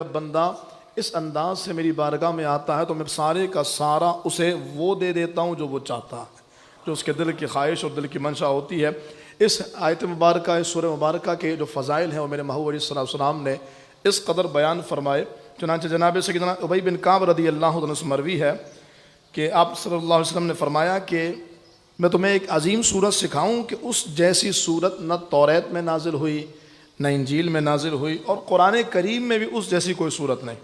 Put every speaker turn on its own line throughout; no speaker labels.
جب بندہ اس انداز سے میری بارگاہ میں آتا ہے تو میں سارے کا سارا اسے وہ دے دیتا ہوں جو وہ چاہتا ہے، جو اس کے دل کی خواہش اور دل کی منشا ہوتی ہے۔ اس آیت مبارکہ، اس سورہ مبارکہ کے جو فضائل ہیں وہ میرے محبوب علیہ السلام نے اس قدر بیان فرمائے۔ چنانچہ جناب سیدنا ابی بن کعب رضی اللہ عنہ سے مروی ہے کہ آپ صلی اللہ علیہ وسلم نے فرمایا کہ میں تمہیں ایک عظیم صورت سکھاؤں کہ اس جیسی صورت نہ توریت میں نازل ہوئی، نہ انجیل میں نازل ہوئی، اور قرآن کریم میں بھی اس جیسی کوئی صورت نہیں۔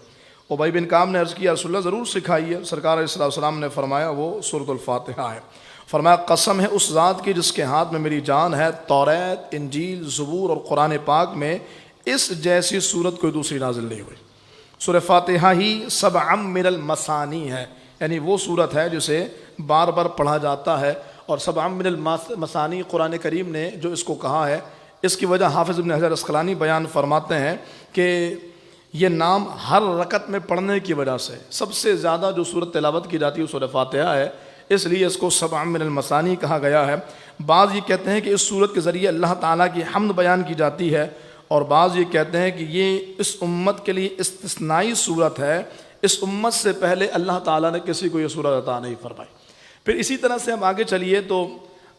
ابی بن کعب نے عرض کیا رسول اللہ ضرور سکھائیے۔ سرکار علیہ السلام نے فرمایا وہ سورۃ الفاتحہ ہے۔ فرمایا قسم ہے اس ذات کی جس کے ہاتھ میں میری جان ہے، توریت، انجیل، زبور اور قرآن پاک میں اس جیسی صورت کوئی دوسری نازل نہیں ہوئی۔ سورہ فاتحہ ہی سبع من المثانی ہے، یعنی وہ صورت ہے جسے بار بار پڑھا جاتا ہے، اور سبع من المثانی قرآن کریم نے جو اس کو کہا ہے، اس کی وجہ حافظ ابن حجر اسقلانی بیان فرماتے ہیں کہ یہ نام ہر رکعت میں پڑھنے کی وجہ سے سب سے زیادہ جو صورت تلاوت کی جاتی ہے وہ سورہ فاتحہ ہے، اس لیے اس کو سبع من المثانی کہا گیا ہے۔ بعض یہ کہتے ہیں کہ اس صورت کے ذریعے اللہ تعالیٰ کی حمد بیان کی جاتی ہے، اور بعض یہ کہتے ہیں کہ یہ اس امت کے لیے استثنائی صورت ہے، اس امت سے پہلے اللہ تعالیٰ نے کسی کو یہ صورت عطا نہیں فرمائی۔ پھر اسی طرح سے ہم آگے چلیے تو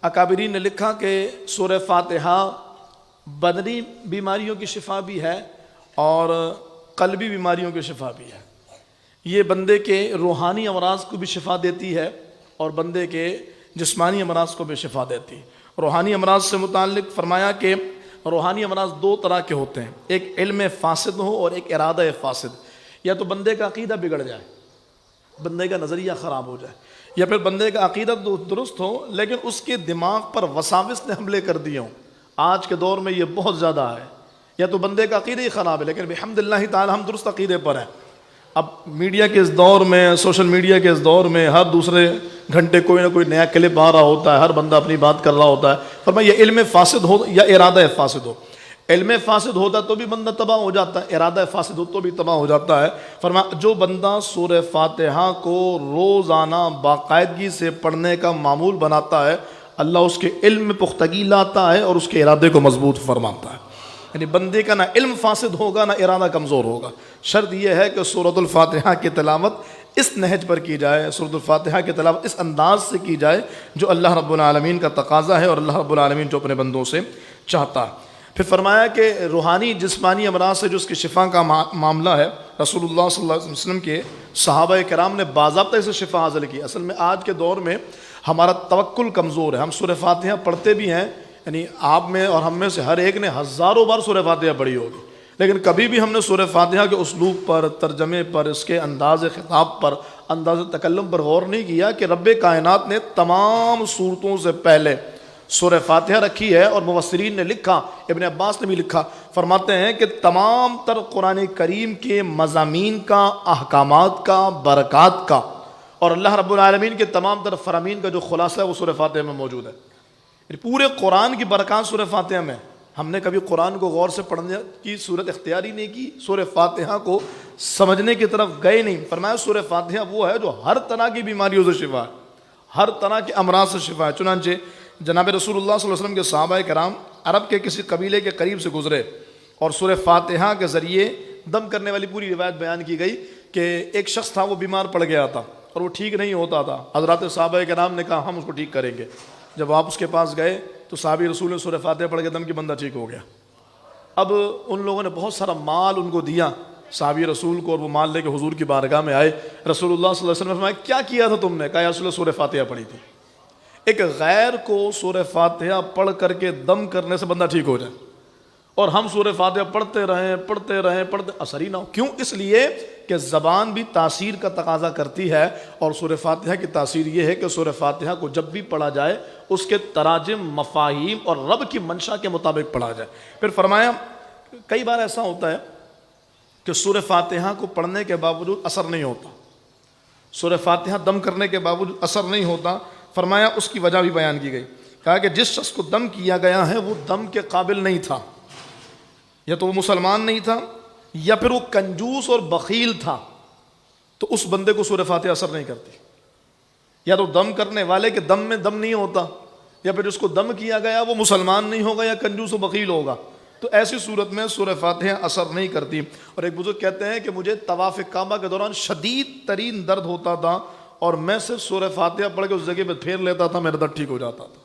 اکابرین نے لکھا کہ سورہ فاتحہ بدنی بیماریوں کی شفا بھی ہے اور قلبی بیماریوں کی شفا بھی ہے۔ یہ بندے کے روحانی امراض کو بھی شفا دیتی ہے اور بندے کے جسمانی امراض کو بھی شفا دیتی ہے۔ روحانی امراض سے متعلق فرمایا کہ روحانی امراض دو طرح کے ہوتے ہیں، ایک علم فاسد ہو اور ایک ارادہ فاسد۔ یا تو بندے کا عقیدہ بگڑ جائے، بندے کا نظریہ خراب ہو جائے، یا پھر بندے کا عقیدہ درست ہو لیکن اس کے دماغ پر وساوس نے حملے کر دیے ہوں۔ آج کے دور میں یہ بہت زیادہ ہے، یا تو بندے کا عقیدہ ہی خراب ہے لیکن بحمداللہ تعالی ہم درست عقیدے پر ہیں۔ اب میڈیا کے اس دور میں، سوشل میڈیا کے اس دور میں ہر دوسرے گھنٹے کوئی نہ کوئی نیا کلپ آ رہا ہوتا ہے، ہر بندہ اپنی بات کر رہا ہوتا ہے۔ فرمایا یہ علم فاسد ہو یا ارادہ فاسد ہو۔ علم فاسد ہوتا تو بھی بندہ تباہ ہو جاتا ہے، ارادہ فاسد ہو تو بھی تباہ ہو جاتا ہے۔ فرمایا جو بندہ سورہ فاتحہ کو روزانہ باقاعدگی سے پڑھنے کا معمول بناتا ہے، اللہ اس کے علم میں پختگی لاتا ہے اور اس کے ارادے کو مضبوط فرماتا ہے۔ یعنی بندے کا نہ علم فاسد ہوگا نہ ارادہ کمزور ہوگا۔ شرط یہ ہے کہ سورۃ الفاتحہ کی تلاوت اس نہج پر کی جائے، سورۃ الفاتحہ کی تلاوت اس انداز سے کی جائے جو اللہ رب العالمین کا تقاضا ہے اور اللہ رب العالمین جو اپنے بندوں سے چاہتا ہے۔ پھر فرمایا کہ روحانی جسمانی امراض سے جو اس کی شفا کا معاملہ ہے، رسول اللہ صلی اللہ علیہ وسلم کے صحابہ کرام نے باضابطہ اسے شفا حاصل کی۔ اصل میں آج کے دور میں ہمارا توکل کمزور ہے، ہم سورہ فاتحہ پڑھتے بھی ہیں، یعنی آپ میں اور ہم میں سے ہر ایک نے ہزاروں بار سورہ فاتحہ پڑھی ہوگی، لیکن کبھی بھی ہم نے سورہ فاتحہ کے اسلوب پر، ترجمے پر، اس کے انداز خطاب پر، انداز تکلم پر غور نہیں کیا کہ رب کائنات نے تمام صورتوں سے پہلے سورہ فاتحہ رکھی ہے۔ اور مفسرین نے لکھا، ابن عباس نے بھی لکھا، فرماتے ہیں کہ تمام تر قرآن کریم کے مضامین کا، احکامات کا، برکات کا اور اللہ رب العالمین کے تمام تر فرامین کا جو خلاصہ ہے وہ سورہ فاتحہ میں موجود ہے۔ یعنی پورے قرآن کی برکات سورہ فاتحہ میں۔ ہم نے کبھی قرآن کو غور سے پڑھنے کی صورت اختیار ہی نہیں کی، سورہ فاتحہ کو سمجھنے کی طرف گئے نہیں۔ فرمایا سورہ فاتحہ وہ ہے جو ہر طرح کی بیماریوں سے شفا ہے، ہر طرح کے امراض سے شفا ہے۔ چنانچہ جناب رسول اللہ صلی اللہ علیہ وسلم کے صحابہ کرام عرب کے کسی قبیلے کے قریب سے گزرے اور سورہ فاتحہ کے ذریعے دم کرنے والی پوری روایت بیان کی گئی کہ ایک شخص تھا، وہ بیمار پڑ گیا تھا اور وہ ٹھیک نہیں ہوتا تھا۔ حضرات صحابہ کرام نے کہا ہم اس کو ٹھیک کریں گے۔ جب آپ اس کے پاس گئے تو صحابی رسول نے سورہ فاتحہ پڑھ کے دم کی بندہ ٹھیک ہو گیا۔ اب ان لوگوں نے بہت سارا مال ان کو دیا صحابی رسول کو، اور وہ مال لے کے حضور کی بارگاہ میں آئے۔ رسول اللہ صلی اللہ علیہ وسلم نے فرمایا کیا کیا تھا تم نے؟ کہا یا رسول اللہ سورہ فاتحہ پڑھی تھی۔ ایک غیر کو سورہ فاتحہ پڑھ کر کے دم کرنے سے بندہ ٹھیک ہو جائے، اور ہم سورہ فاتحہ پڑھتے رہیں اثر ہی نہ ہو۔ کیوں؟ اس لیے کہ زبان بھی تاثیر کا تقاضا کرتی ہے، اور سورہ فاتحہ کی تاثیر یہ ہے کہ سورہ فاتحہ کو جب بھی پڑھا جائے اس کے تراجم، مفاہیم اور رب کی منشا کے مطابق پڑھا جائے۔ پھر فرمایا کئی بار ایسا ہوتا ہے کہ سورہ فاتحہ کو پڑھنے کے باوجود اثر نہیں ہوتا، سورہ فاتحہ دم کرنے کے باوجود اثر نہیں ہوتا۔ فرمایا اس کی وجہ بھی بیان کی گئی، کہا کہ جس شخص کو دم کیا گیا ہے وہ دم کے قابل نہیں تھا، یا تو وہ مسلمان نہیں تھا یا پھر وہ کنجوس اور بخیل تھا، تو اس بندے کو سورہ فاتحہ اثر نہیں کرتی۔ یا تو دم کرنے والے کے دم میں دم نہیں ہوتا، یا پھر جس کو دم کیا گیا وہ مسلمان نہیں ہوگا یا کنجوس و بخیل ہوگا، تو تو ایسی صورت میں سورہ فاتحہ اثر نہیں کرتی. اور ایک بزرگ کہتے ہیں کہ مجھے طواف کعبہ کے دوران شدید ترین درد ہوتا تھا اور میں صرف سورہ فاتحہ پڑھ کے اس جگہ پہ پھیر لیتا تھا, میرا درد ٹھیک ہو جاتا تھا.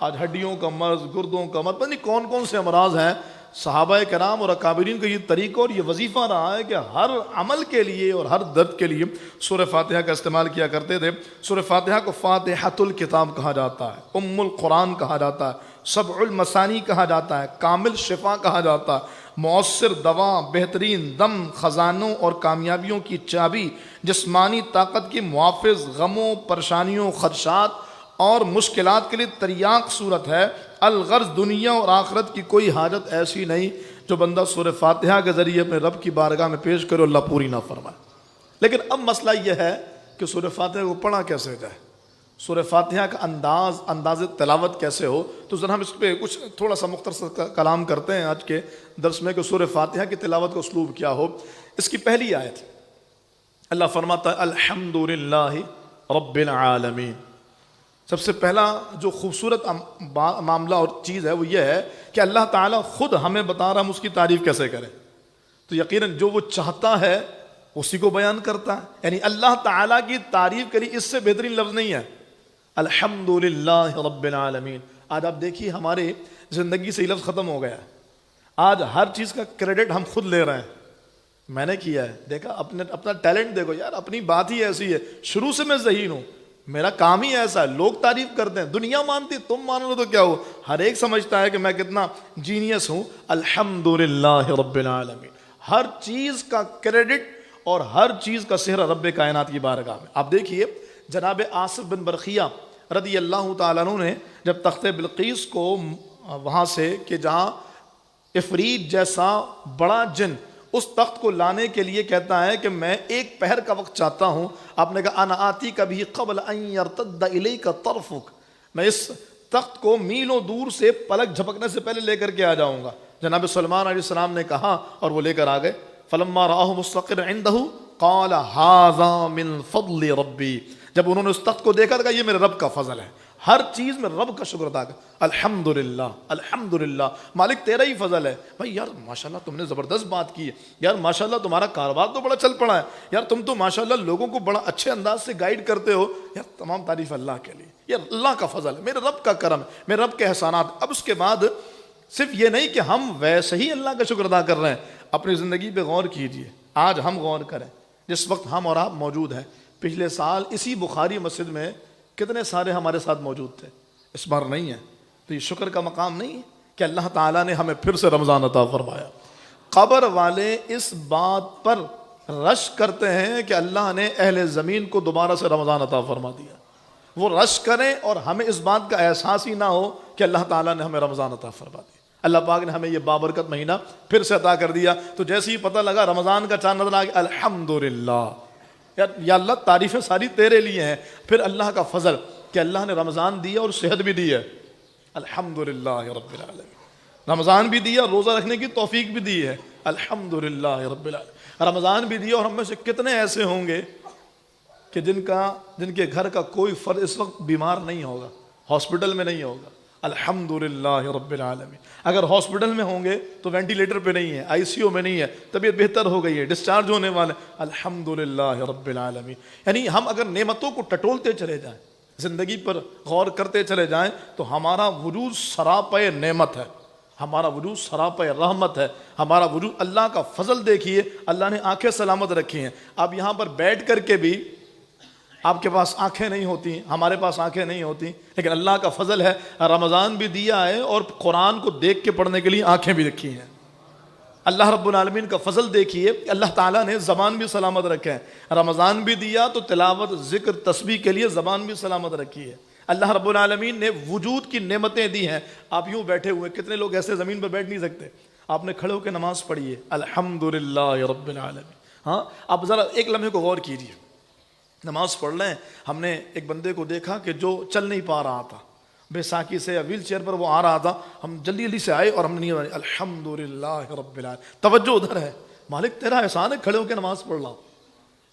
آج ہڈیوں کا مرض, گردوں کا مرض, پتہ نہیں کون کون سے امراض ہیں. صحابہ کرام اور اکابرین کا یہ طریقہ اور یہ وظیفہ رہا ہے کہ ہر عمل کے لیے اور ہر درد کے لیے سورہ فاتحہ کا استعمال کیا کرتے تھے. سورہ فاتحہ کو فاتحۃ الکتاب کہا جاتا ہے, ام القرآن کہا جاتا ہے, سبع المثانی کہا جاتا ہے, کامل شفا کہا جاتا ہے, مؤثر دوا, بہترین دم, خزانوں اور کامیابیوں کی چابی, جسمانی طاقت کی محافظ, غموں, پریشانیوں, خدشات اور مشکلات کے لیے تریاق صورت ہے. الغرض دنیا اور آخرت کی کوئی حاجت ایسی نہیں جو بندہ سورہ فاتحہ کے ذریعے اپنے رب کی بارگاہ میں پیش کرے, اللہ پوری نہ فرمائے. لیکن اب مسئلہ یہ ہے کہ سورہ فاتحہ کو پڑھا کیسے جائے, سورہ فاتحہ کا انداز تلاوت کیسے ہو. تو ذرا ہم اس پہ کچھ تھوڑا سا مختصر کلام کرتے ہیں آج کے درس میں کہ سورہ فاتحہ کی تلاوت کا اسلوب کیا ہو. اس کی پہلی آیت اللہ فرماتا ہے الحمدللہ رب العالمین. سب سے پہلا جو خوبصورت معاملہ اور چیز ہے وہ یہ ہے کہ اللہ تعالیٰ خود ہمیں بتا رہا ہم اس کی تعریف کیسے کریں. تو یقیناً جو وہ چاہتا ہے اسی کو بیان کرتا ہے. یعنی اللہ تعالیٰ کی تعریف کے لیے اس سے بہترین لفظ نہیں ہے الحمدللہ رب العالمین. آج آپ دیکھیے ہمارے زندگی سے یہ لفظ ختم ہو گیا ہے. آج ہر چیز کا کریڈٹ ہم خود لے رہے ہیں. میں نے کیا ہے, دیکھا اپنا ٹیلنٹ دیکھو یار, اپنی بات ہی ایسی ہے, شروع سے میں ذہین ہوں, میرا کام ہی ایسا ہے, لوگ تعریف کرتے ہیں, دنیا مانتی, تم مان لو تو کیا ہو, ہر ایک سمجھتا ہے کہ میں کتنا جینیس ہوں. الحمدللہ رب العالمین. ہر چیز کا کریڈٹ اور ہر چیز کا سہرا رب کائنات کی بارگاہ میں. آپ دیکھیے جناب آصف بن برخیہ رضی اللہ تعالیٰ عنہ نے جب تخت بلقیس کو وہاں سے کہ جہاں عفریت جیسا بڑا جن اس تخت کو لانے کے لیے کہتا ہے کہ میں ایک پہر کا وقت چاہتا ہوں. آپ نے کہا انا آتی کبھی قبل ان یرتد الیک طرفک, میں اس تخت کو میلوں دور سے پلک جھپکنے سے پہلے لے کر کے آ جاؤں گا. جناب سلیمان علیہ السلام نے کہا اور وہ لے کر آ گئے. فلما رآہ مستقر عنده قال هذا من فضل ربی. جب انہوں نے اس تخت کو دیکھا تو کہا یہ میرے رب کا فضل ہے. ہر چیز میں رب کا شکر ادا کر, الحمدللہ الحمدللہ, مالک تیرا ہی فضل ہے. بھائی یار ماشاءاللہ تم نے زبردست بات کی ہے, یار ماشاءاللہ تمہارا کاروبار تو بڑا چل پڑا ہے, یار تم تو ماشاءاللہ لوگوں کو بڑا اچھے انداز سے گائیڈ کرتے ہو. یار تمام تعریف اللہ کے لیے, یار اللہ کا فضل ہے, میرے رب کا کرم ہے, میرے رب کے احسانات. اب اس کے بعد صرف یہ نہیں کہ ہم ویسے ہی اللہ کا شکر ادا کر رہے ہیں, اپنی زندگی پہ غور کیجئے. آج ہم غور کریں, جس وقت ہم اور آپ موجود ہیں, پچھلے سال اسی بخاری مسجد میں کتنے سارے ہمارے ساتھ موجود تھے, اس بار نہیں ہے. تو یہ شکر کا مقام نہیں ہے کہ اللہ تعالیٰ نے ہمیں پھر سے رمضان عطا فرمایا. قبر والے اس بات پر رش کرتے ہیں کہ اللہ نے اہل زمین کو دوبارہ سے رمضان عطا فرما دیا. وہ رش کریں اور ہمیں اس بات کا احساس ہی نہ ہو کہ اللہ تعالیٰ نے ہمیں رمضان عطا فرما دیا. اللہ پاک نے ہمیں یہ بابرکت مہینہ پھر سے عطا کر دیا. تو جیسے ہی پتہ لگا رمضان کا چاند نظر آ گیا, الحمدللہ, یا اللہ تعریفیں ساری تیرے لیے ہیں. پھر اللہ کا فضل کہ اللہ نے رمضان دیا اور صحت بھی دی ہے, الحمدللہ رب العالمین. رمضان بھی دیا, روزہ رکھنے کی توفیق بھی دی ہے, الحمدللہ رب العالمین. رمضان بھی دیا, اور ہم میں سے کتنے ایسے ہوں گے کہ جن کے گھر کا کوئی فرد اس وقت بیمار نہیں ہوگا, ہاسپٹل میں نہیں ہوگا, الحمدللہ رب العالمین. اگر ہاسپٹل میں ہوں گے تو وینٹیلیٹر پہ نہیں ہے, آئی سی یو میں نہیں ہے, طبیعت بہتر ہو گئی ہے, ڈسچارج ہونے والے, الحمدللہ رب العالمین. یعنی ہم اگر نعمتوں کو ٹٹولتے چلے جائیں, زندگی پر غور کرتے چلے جائیں, تو ہمارا وجود سراپے نعمت ہے, ہمارا وجود سراپے رحمت ہے, ہمارا وجود اللہ کا فضل. دیکھیے اللہ نے آنکھیں سلامت رکھی ہیں. آپ یہاں پر بیٹھ کر کے بھی آپ کے پاس آنکھیں نہیں ہوتی, ہمارے پاس آنکھیں نہیں ہوتی, لیکن اللہ کا فضل ہے, رمضان بھی دیا ہے اور قرآن کو دیکھ کے پڑھنے کے لیے آنکھیں بھی رکھی ہیں. اللہ رب العالمین کا فضل دیکھیے, اللہ تعالیٰ نے زبان بھی سلامت رکھے ہیں. رمضان بھی دیا تو تلاوت, ذکر, تسبیح کے لیے زبان بھی سلامت رکھی ہے. اللہ رب العالمین نے وجود کی نعمتیں دی ہیں. آپ یوں بیٹھے ہوئے, کتنے لوگ ایسے زمین پر بیٹھ نہیں سکتے, آپ نے کھڑے ہو کے نماز پڑھی ہے, الحمدللہ رب العالمین. ہاں آپ ذرا ایک لمحے کو غور کیجیے, نماز پڑھ لیں. ہم نے ایک بندے کو دیکھا کہ جو چل نہیں پا رہا تھا, بیساکھی سے یا ویل چیئر پر وہ آ رہا تھا. ہم جلدی جلدی سے آئے اور ہم نے الحمدللہ رب العالمین. توجہ ادھر ہے, مالک تیرا احسان ہے کھڑے ہو کے نماز پڑھ رہا,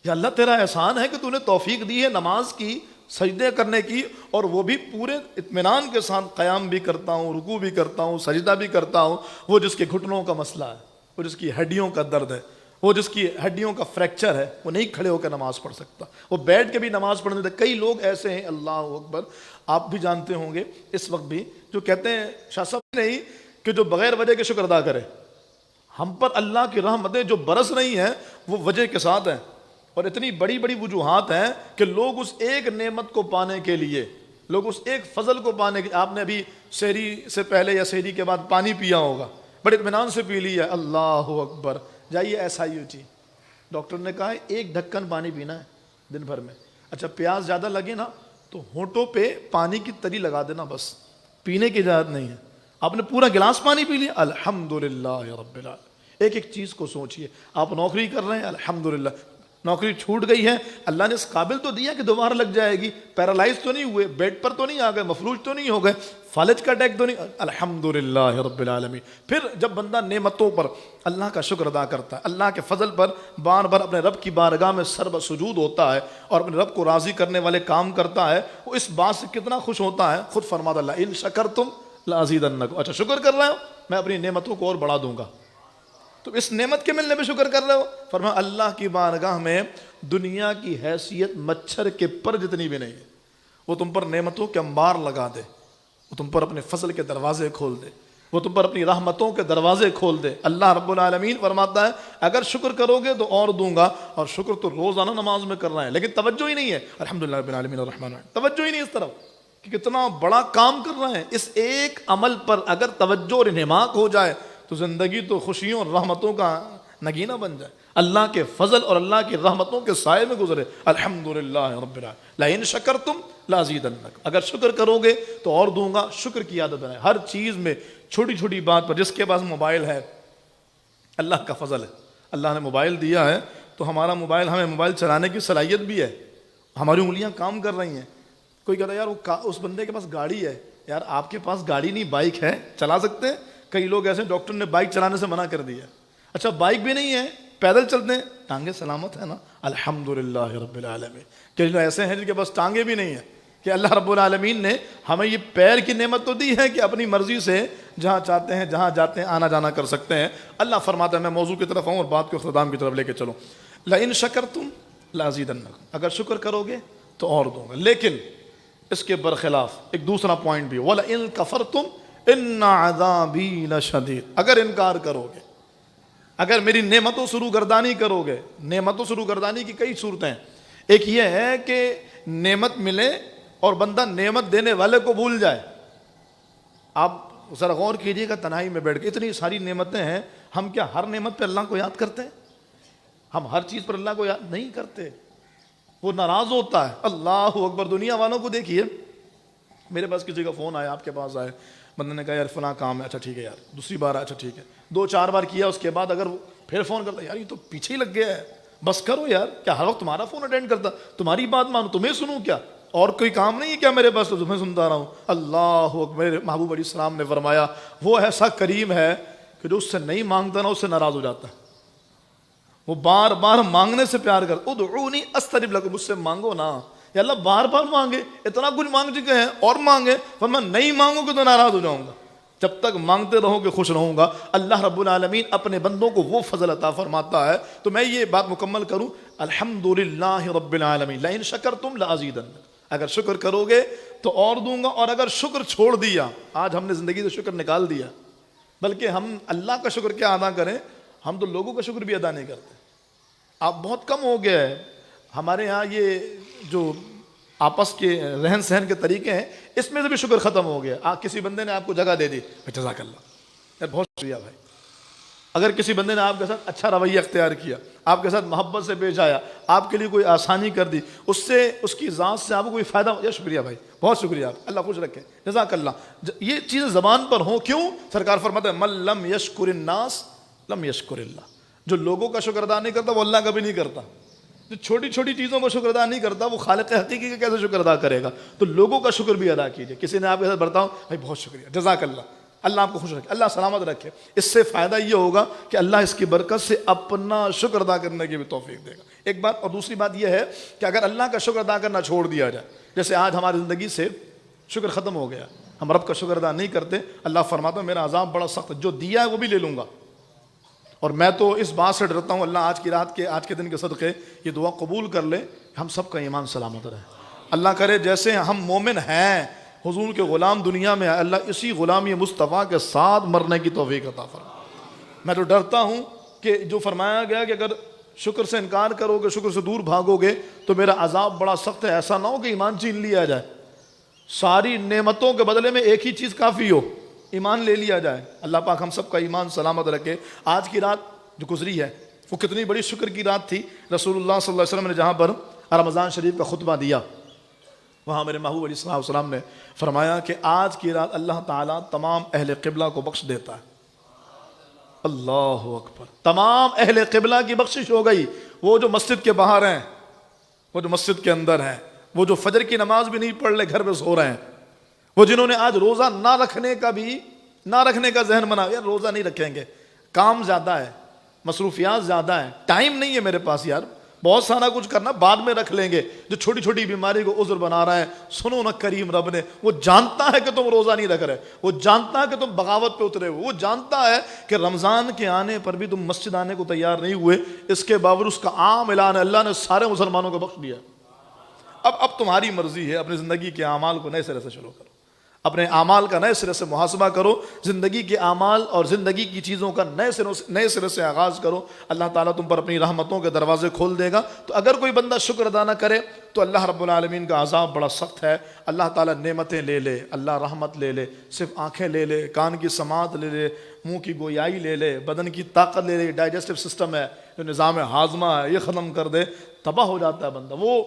یا اللہ تیرا احسان ہے کہ تو نے توفیق دی ہے نماز کی, سجدے کرنے کی، اور وہ بھی پورے اطمینان کے ساتھ قیام بھی کرتا ہوں، رکوع بھی کرتا ہوں، سجدہ بھی کرتا ہوں، وہ جس کے گھٹنوں کا مسئلہ ہے، وہ جس کی ہڈیوں کا درد ہے، وہ جس کی ہڈیوں کا فریکچر ہے، وہ نہیں کھڑے ہو کے نماز پڑھ سکتا، وہ بیٹھ کے بھی نماز پڑھنے دیتا۔ کئی لوگ ایسے ہیں، اللہ اکبر، آپ بھی جانتے ہوں گے اس وقت بھی، جو کہتے ہیں شاہ صاحب نہیں کہ جو بغیر وجہ کے شکر ادا کرے۔ ہم پر اللہ کی رحمتیں جو برس رہی ہیں وہ وجہ کے ساتھ ہیں، اور اتنی بڑی بڑی وجوہات ہیں کہ لوگ اس ایک نعمت کو پانے کے لیے، لوگ اس ایک فضل کو پانے کے، آپ نے ابھی سحری سے پہلے یا سحری کے بعد پانی پیا ہوگا، بڑے اطمینان سے پی لیا، اللہ اکبر، جائیے SIUT، ڈاکٹر نے کہا ہے 1 ڈھکن پانی پینا ہے دن بھر میں۔ اچھا پیاس زیادہ لگے نا تو ہونٹوں پہ پانی کی تری لگا دینا، بس پینے کی اجازت نہیں ہے۔ آپ نے پورا گلاس پانی پی لیا، الحمدللہ یا رب العالمین۔ ایک ایک چیز کو سوچئے، آپ نوکری کر رہے ہیں، الحمدللہ، نوکری چھوٹ گئی ہے، اللہ نے اس قابل تو دیا کہ دوبارہ لگ جائے گی، پیرالائز تو نہیں ہوئے، بیڈ پر تو نہیں آ گئے، مفلوج تو نہیں ہو گئے، فالج کا اٹیک تو نہیں، الحمدللہ رب العالمین۔ پھر جب بندہ نعمتوں پر اللہ کا شکر ادا کرتا ہے، اللہ کے فضل پر بار بار اپنے رب کی بارگاہ میں سر بسجود ہوتا ہے اور اپنے رب کو راضی کرنے والے کام کرتا ہے، وہ اس بات سے کتنا خوش ہوتا ہے، خود فرماتا اللہ ان شکرتم لازیدنکم، اچھا شکر کر رہے ہو، میں اپنی نعمتوں کو اور بڑھا دوں گا۔ تو اس نعمت کے ملنے پہ شکر کر رہے ہو، فرمایا اللہ کی بارگاہ میں دنیا کی حیثیت مچھر کے پر جتنی بھی نہیں ہے، وہ تم پر نعمتوں کے انبار لگا دے، وہ تم پر اپنے فضل کے دروازے کھول دے، وہ تم پر اپنی رحمتوں کے دروازے کھول دے۔ اللہ رب العالمین فرماتا ہے اگر شکر کرو گے تو اور دوں گا، اور شکر تو روزانہ نماز میں کر رہا ہے، لیکن توجہ ہی نہیں ہے، الحمدللہ رب العالمین الرحمن الرحیم، توجہ ہی نہیں اس طرف کہ کتنا بڑا کام کر رہے ہیں۔ اس ایک عمل پر اگر توجہ اور انہماک ہو جائے تو زندگی تو خوشیوں اور رحمتوں کا نگینہ بن جائے، اللہ کے فضل اور اللہ کی رحمتوں کے سائے میں گزرے، الحمدللہ رب العالمین، لئن شکرتم لازیدنکم، اگر شکر کرو گے تو اور دوں گا۔ شکر کی عادت بنائے ہر چیز میں، چھوٹی چھوٹی بات پر۔ جس کے پاس موبائل ہے، اللہ کا فضل ہے، اللہ نے موبائل دیا ہے تو ہمارا موبائل، ہمیں موبائل چلانے کی صلاحیت بھی ہے، ہماری انگلیاں کام کر رہی ہیں۔ کوئی کہتا ہے یار اس بندے کے پاس گاڑی ہے، یار آپ کے پاس گاڑی نہیں بائک ہے، چلا سکتے ہیں؟ کئی لوگ ایسے ڈاکٹر نے بائک چلانے سے منع کر دیا، اچھا بائک بھی نہیں ہے، پیدل چلتے ہیں، ٹانگیں سلامت ہے نا، الحمدللہ رب العالمین۔ کئی لوگ ایسے ہیں جن کے پاس ٹانگیں بھی نہیں ہیں، کہ اللہ رب العالمین نے ہمیں یہ پیر کی نعمت تو دی ہے کہ اپنی مرضی سے جہاں چاہتے ہیں، جہاں جاتے ہیں، آنا جانا کر سکتے ہیں۔ اللہ فرماتا ہے، میں موضوع کی طرف آؤں اور بات کو اختتام کی طرف لے کے چلوں، لئن شکرتم لازیدنکم، اگر شکر کرو گے تو اور دوں گا۔ لیکن اس کے برخلاف ایک دوسرا پوائنٹ بھی، وَلَئِن كَفَرْتُمْ إِنَّ عَذَابِي لَشَدِيدٌ، اگر انکار کرو گے، اگر میری نعمتوں سے روگردانی کرو گے۔ نعمتوں سے روگردانی کی کئی صورتیں ہیں، ایک یہ ہے کہ نعمت ملے اور بندہ نعمت دینے والے کو بھول جائے۔ آپ ذرا غور کیجئے گا، تنہائی میں بیٹھ کے اتنی ساری نعمتیں ہیں، ہم کیا ہر نعمت پہ اللہ کو یاد کرتے ہیں؟ ہم ہر چیز پر اللہ کو یاد نہیں کرتے، وہ ناراض ہوتا ہے۔ اللہ اکبر، دنیا والوں کو دیکھیے، میرے پاس کسی کا فون آیا، آپ کے پاس آئے، بندے نے کہا یار فلاں کام ہے، اچھا ٹھیک ہے یار، دوسری بار اچھا ٹھیک ہے، 2-4 بار کیا، اس کے بعد اگر پھر فون کرتا، یار یہ تو پیچھے ہی لگ گیا ہے، بس کرو یار، کیا ہر وقت تمہارا فون اٹینڈ کرتا، تمہاری بات مانو، تمہیں سنوں کیا، اور کوئی کام نہیں ہے کیا میرے پاس، تو تمہیں سنتا رہا ہوں۔ اللہ اکبر، میرے محبوب علیہ السلام نے فرمایا وہ ایسا کریم ہے کہ جو اس سے نہیں مانگتا نا، اس سے ناراض ہو جاتا ہے، وہ بار بار مانگنے سے پیار کرتا، ادعونی استجب لکم، مجھ سے مانگو نا، یا اللہ بار بار مانگے، اتنا کچھ مانگ چکے ہیں اور مانگے، فرمایا نہیں مانگو گے تو ناراض ہو جاؤں گا، جب تک مانگتے رہو گے خوش رہوں گا۔ اللہ رب العالمین اپنے بندوں کو وہ فضل عطا فرماتا ہے۔ تو میں یہ بات مکمل کروں، الحمدللہ رب العالمین، لئن شکرتم لازیدنکم، اگر شکر کرو گے تو اور دوں گا، اور اگر شکر چھوڑ دیا، آج ہم نے زندگی سے شکر نکال دیا، بلکہ ہم اللہ کا شکر کیا ادا کریں، ہم تو لوگوں کا شکر بھی ادا نہیں کرتے۔ آپ بہت کم ہو گیا ہے ہمارے ہاں یہ جو آپس کے رہن سہن کے طریقے ہیں، اس میں سے بھی شکر ختم ہو گیا۔ کسی بندے نے آپ کو جگہ دے دی، جزاک اللہ، یار بہت شکریہ بھائی۔ اگر کسی بندے نے آپ کے ساتھ اچھا رویہ اختیار کیا، آپ کے ساتھ محبت سے پیش آیا، آپ کے لیے کوئی آسانی کر دی، اس سے اس کی ذات سے آپ کو کوئی فائدہ ہو، یا شکریہ بھائی، بہت شکریہ، آپ اللہ خوش رکھے، جزاک اللہ۔ یہ چیزیں زبان پر ہوں، کیوں؟ سرکار فرماتا ہے من لم یشکر الناس لم یشکر اللہ، جو لوگوں کا شکر ادا نہیں کرتا وہ اللہ کا بھی نہیں کرتا، جو چھوٹی چھوٹی چیزوں کا شکر ادا نہیں کرتا وہ خالق حقیقی کا کیسے شکر ادا کرے گا؟ تو لوگوں کا شکر بھی ادا کیجئے۔ کسی نے آپ کے ساتھ برتاؤ، بھائی بہت شکریہ، جزاک اللہ، اللہ آپ کو خوش رکھے، اللہ سلامت رکھے. اس سے فائدہ یہ ہوگا کہ اللہ اس کی برکت سے اپنا شکر ادا کرنے کی بھی توفیق دے گا. ایک بات. اور دوسری بات یہ ہے کہ اگر اللہ کا شکر ادا کرنا چھوڑ دیا جائے، جیسے آج ہماری زندگی سے شکر ختم ہو گیا، ہم رب کا شکر ادا نہیں کرتے، اللہ فرماتا ہے میرا عذاب بڑا سخت ہے، جو دیا ہے وہ بھی لے لوں گا. اور میں تو اس بات سے ڈرتا ہوں اللہ آج کی رات کے، آج کے دن کے صدقے یہ دعا قبول کر لے، ہم سب کا ایمان سلامت رہے. اللہ کرے جیسے ہم مومن ہیں، حضور کے غلام دنیا میں ہے، اللہ اسی غلامی مصطفیٰ کے ساتھ مرنے کی توفیق عطا فرمائے. میں تو ڈرتا ہوں کہ جو فرمایا گیا کہ اگر شکر سے انکار کرو گے، شکر سے دور بھاگو گے تو میرا عذاب بڑا سخت ہے. ایسا نہ ہو کہ ایمان چھین لیا جائے، ساری نعمتوں کے بدلے میں ایک ہی چیز کافی ہو، ایمان لے لیا جائے. اللہ پاک ہم سب کا ایمان سلامت رکھے. آج کی رات جو گزری ہے وہ کتنی بڑی شکر کی رات تھی. رسول اللہ صلی اللہ علیہ وسلم نے جہاں پر رمضان شریف کا خطبہ دیا، وہاں میرے محبوب علیہ الصلوۃ والسلام نے فرمایا کہ آج کی رات اللہ تعالیٰ تمام اہل قبلہ کو بخش دیتا ہے. اللہ اکبر. تمام اہل قبلہ کی بخشش ہو گئی. وہ جو مسجد کے باہر ہیں، وہ جو مسجد کے اندر ہیں، وہ جو فجر کی نماز بھی نہیں پڑھ لے گھر پہ سو رہے ہیں، وہ جنہوں نے آج روزہ نہ رکھنے کا ذہن بنا، یار روزہ نہیں رکھیں گے، کام زیادہ ہے، مصروفیات زیادہ ہیں، ٹائم نہیں ہے میرے پاس، یار بہت سارا کچھ کرنا، بعد میں رکھ لیں گے. جو چھوٹی چھوٹی بیماری کو عذر بنا رہا ہے، سنو نا کریم رب نے، وہ جانتا ہے کہ تم روزہ نہیں رکھ رہے، وہ جانتا ہے کہ تم بغاوت پہ اترے ہو، وہ جانتا ہے کہ رمضان کے آنے پر بھی تم مسجد آنے کو تیار نہیں ہوئے. اس کے باوجود اس کا عام اعلان ہے، اللہ نے سارے مسلمانوں کو بخش دیا. اب تمہاری مرضی ہے، اپنی زندگی کے اعمال کو نئے سرے سے شروع کرو، اپنے اعمال کا نئے سرے سے محاسبہ کرو، زندگی کے اعمال اور زندگی کی چیزوں کا نئے سرے سے آغاز کرو. اللہ تعالیٰ تم پر اپنی رحمتوں کے دروازے کھول دے گا. تو اگر کوئی بندہ شکر ادا نہ کرے تو اللہ رب العالمین کا عذاب بڑا سخت ہے. اللہ تعالیٰ نعمتیں لے لے، اللہ رحمت لے لے، صرف آنکھیں لے لے، کان کی سماعت لے لے، منہ کی گویائی لے لے، بدن کی طاقت لے لے، ڈائجسٹو سسٹم ہے، جو نظام ہاضمہ ہے، یہ ختم کر دے، تباہ ہو جاتا ہے بندہ. وہ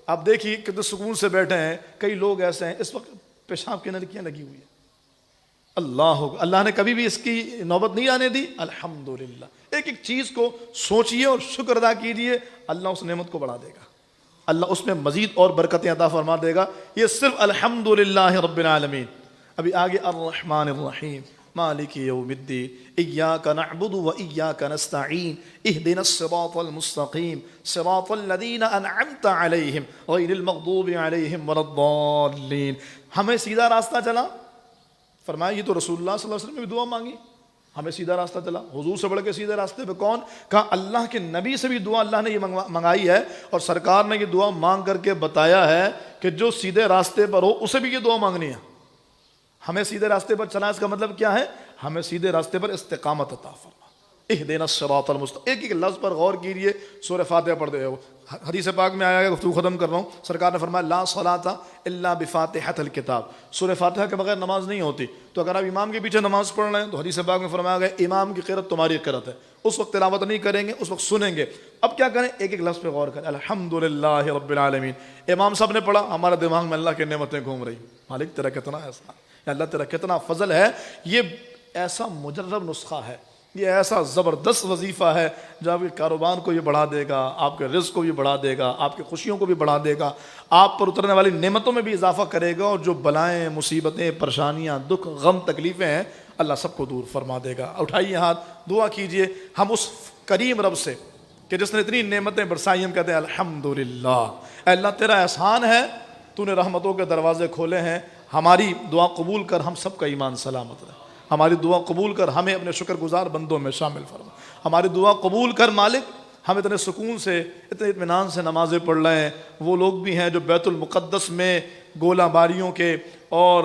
آپ دیکھیے کتنے سکون سے بیٹھے ہیں. کئی لوگ ایسے ہیں اس وقت پیشاب کی نلکیاں لگی ہوئی ہیں، اللہ نے کبھی بھی اس کی نوبت نہیں آنے دی. الحمدللہ. ایک ایک چیز کو سوچئے اور شکر ادا کیجئے، اللہ اس نعمت کو بڑھا دے گا، اللہ اس میں مزید اور برکتیں عطا فرما دے گا. یہ صرف الحمدللہ رب العالمین. ابھی آگے الرحمن الرحیم مالک یوم الدین ایاک نعبد و ایاک نستعین اہدنا الصراط المستقیم صراط الذین انعمت علیہم غیر المغضوب علیہم ولا الضالین. ہمیں سیدھا راستہ چلا. فرمایا یہ تو رسول اللہ صلی اللہ علیہ وسلم نے بھی دعا مانگی، ہمیں سیدھا راستہ چلا. حضور سے بڑھ کے سیدھے راستے پہ کون؟ کہا اللہ کے نبی سے بھی دعا اللہ نے یہ منگائی ہے، اور سرکار نے یہ دعا مانگ کر کے بتایا ہے کہ جو سیدھے راستے پر ہو اسے بھی یہ دعا مانگنی ہے. ہمیں سیدھے راستے پر چلا، اس کا مطلب کیا ہے؟ ہمیں سیدھے راستے پر استقامت عطا فرما. اہدنا الصراط المستقیم. ایک ایک لفظ پر غور کیجئے. سورہ فاتحہ پڑھ دے. حدیث پاک میں آیا ہے، گفتگو ختم کر رہا ہوں، سرکار نے فرمایا لا صلاۃ الا بفاتحۃ الکتاب. سورہ فاتحہ کے بغیر نماز نہیں ہوتی. تو اگر آپ امام کے پیچھے نماز پڑھ رہے ہیں تو حدیث پاک میں فرمایا گیا امام کی قرأت تمہاری قرأت ہے. اس وقت تلاوت نہیں کریں گے، اس وقت سنیں گے. اب کیا کریں؟ ایک ایک لفظ پہ غور کریں. الحمدللہ رب العالمین. امام صاحب نے پڑھا، ہمارے دماغ میں اللہ کی نعمتیں گھوم رہی. مالک تیرا کتنا احسان، یا اللہ تیرا کتنا فضل ہے. یہ ایسا مجرب نسخہ ہے، یہ ایسا زبردست وظیفہ ہے جو آپ کے کاروبار کو یہ بڑھا دے گا، آپ کے رزق کو بھی بڑھا دے گا، آپ کی خوشیوں کو بھی بڑھا دے گا، آپ پر اترنے والی نعمتوں میں بھی اضافہ کرے گا، اور جو بلائیں، مصیبتیں، پریشانیاں، دکھ، غم، تکلیفیں ہیں اللہ سب کو دور فرما دے گا. اٹھائیے ہاتھ، دعا کیجئے ہم اس کریم رب سے کہ جس نے اتنی نعمتیں برسائی. ہم کہتے ہیں الحمدللہ. اے اللہ تیرا احسان ہے، تو نے رحمتوں کے دروازے کھولے ہیں. ہماری دعا قبول کر، ہم سب کا ایمان سلامت رہے. ہماری دعا قبول کر، ہمیں اپنے شکر گزار بندوں میں شامل فرما. ہماری دعا قبول کر مالک. ہم اتنے سکون سے، اتنے اطمینان سے نمازیں پڑھ رہے ہیں. وہ لوگ بھی ہیں جو بیت المقدس میں گولہ باریوں کے اور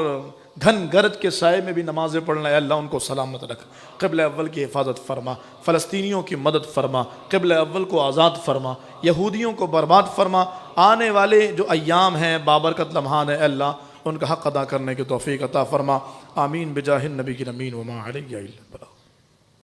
گھن گرد کے سائے میں بھی نمازیں پڑھ رہے ہیں. اللہ ان کو سلامت رکھ. قبلہ اول کی حفاظت فرما، فلسطینیوں کی مدد فرما، قبلہ اول کو آزاد فرما، یہودیوں کو برباد فرما. آنے والے جو ایام ہیں بابرکت لمحات ہیں، اللہ ان کا حق ادا کرنے کی توفیق عطا فرما. آمین بجاہ النبی کی امین وما علیہ الا البلاغ.